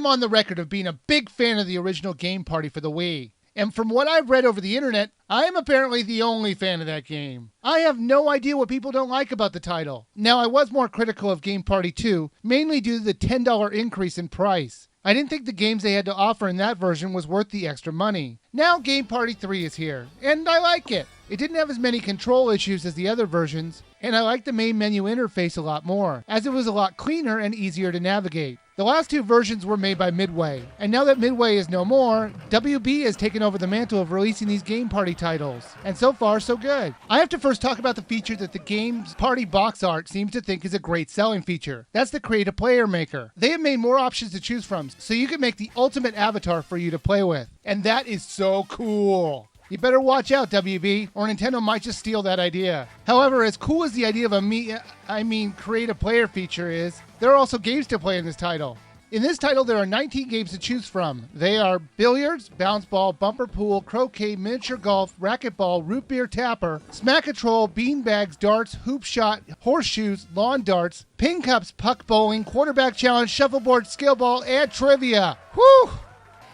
on the record of being a big fan of the original Game Party for the Wii. And from what I've read over the internet, I am apparently the only fan of that game. I have no idea what people don't like about the title. Now, I was more critical of Game Party 2, mainly due to the $10 increase in price. I didn't think the games they had to offer in that version was worth the extra money. Now Game Party 3 is here, and I like it. It didn't have as many control issues as the other versions, and I like the main menu interface a lot more, as it was a lot cleaner and easier to navigate. The last two versions were made by Midway, and now that Midway is no more, WB has taken over the mantle of releasing these Game Party titles, and so far so good. I have to first talk about the feature that the Games Party box art seems to think is a great selling feature. That's the Create a Player Maker. They have made more options to choose from, so you can make the ultimate avatar for you to play with, and that is so cool. You better watch out, WB, or Nintendo might just steal that idea. However, as cool as the idea of a create a player feature is, there are also games to play in this title. In this title, there are 19 games to choose from. They are billiards, bounce ball, bumper pool, croquet, miniature golf, racquetball, root beer tapper, smack-a-troll, beanbags, darts, hoop shot, horseshoes, lawn darts, ping cups, puck bowling, quarterback challenge, shuffleboard, skill ball, and trivia. Whew!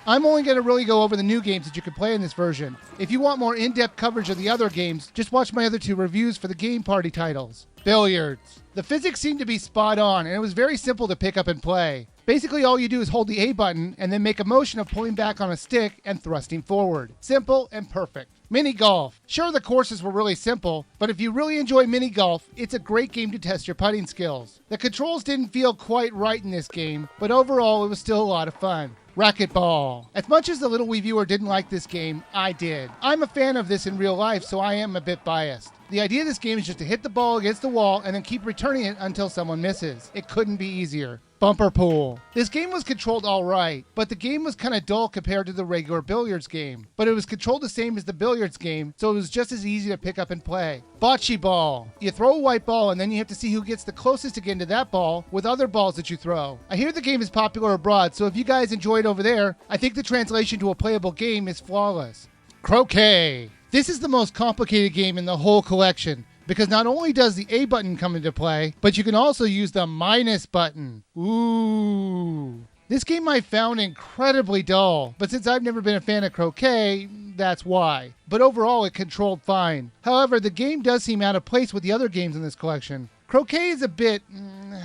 I'm only going to really go over the new games that you can play in this version. If you want more in-depth coverage of the other games, just watch my other two reviews for the Game Party titles. Billiards. The physics seemed to be spot on, and it was very simple to pick up and play. Basically, all you do is hold the A button and then make a motion of pulling back on a stick and thrusting forward. Simple and perfect. Mini golf. Sure, the courses were really simple, but if you really enjoy mini golf, it's a great game to test your putting skills. The controls didn't feel quite right in this game, but overall it was still a lot of fun. Racquetball. As much as the little WiiViewer didn't like this game, I did. I'm a fan of this in real life, so I am a bit biased. The idea of this game is just to hit the ball against the wall and then keep returning it until someone misses. It couldn't be easier. Bumper pool. This game was controlled alright, but the game was kind of dull compared to the regular billiards game. But it was controlled the same as the billiards game, so it was just as easy to pick up and play. Bocce ball. You throw a white ball and then you have to see who gets the closest again to that ball with other balls that you throw. I hear the game is popular abroad, so if you guys enjoy it over there, I think the translation to a playable game is flawless. Croquet. This is the most complicated game in the whole collection, because not only does the A button come into play, but you can also use the minus button. Ooh. This game I found incredibly dull, but since I've never been a fan of croquet, that's why. But overall, it controlled fine. However, the game does seem out of place with the other games in this collection. Croquet is a bit,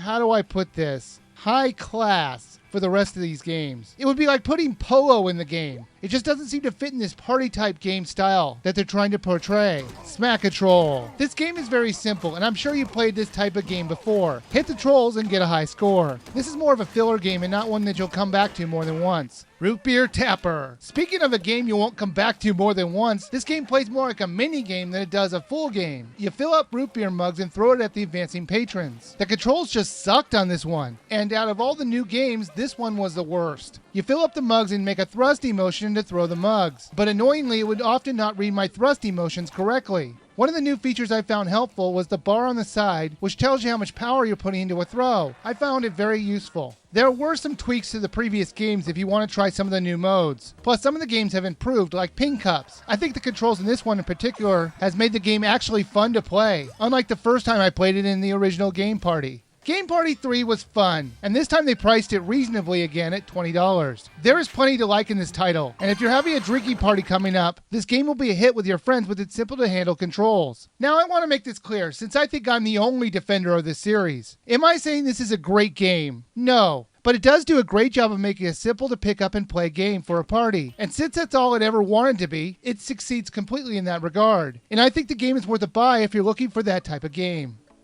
how do I put this? High class for the rest of these games. It would be like putting polo in the game. It just doesn't seem to fit in this party-type game style that they're trying to portray. Smack-a-troll. This game is very simple, and I'm sure you played this type of game before. Hit the trolls and get a high score. This is more of a filler game and not one that you'll come back to more than once. Root beer tapper. Speaking of a game you won't come back to more than once, this game plays more like a mini game than it does a full game. You fill up root beer mugs and throw it at the advancing patrons. The controls just sucked on this one, and out of all the new games, this one was the worst. You fill up the mugs and make a thrusty motion to throw the mugs, but annoyingly it would often not read my thrusty motions correctly. One of the new features I found helpful was the bar on the side, which tells you how much power you're putting into a throw. I found it very useful. There were some tweaks to the previous games if you want to try some of the new modes. Plus, some of the games have improved, like ping cups. I think the controls in this one in particular has made the game actually fun to play, unlike the first time I played it in the original Game Party. Game Party 3 was fun, and this time they priced it reasonably again at $20. There is plenty to like in this title, and if you're having a drinking party coming up, this game will be a hit with your friends with its simple to handle controls. Now I want to make this clear, since I think I'm the only defender of this series. Am I saying this is a great game? No. But it does do a great job of making a simple to pick up and play game for a party. And since that's all it ever wanted to be, it succeeds completely in that regard. And I think the game is worth a buy if you're looking for that type of game.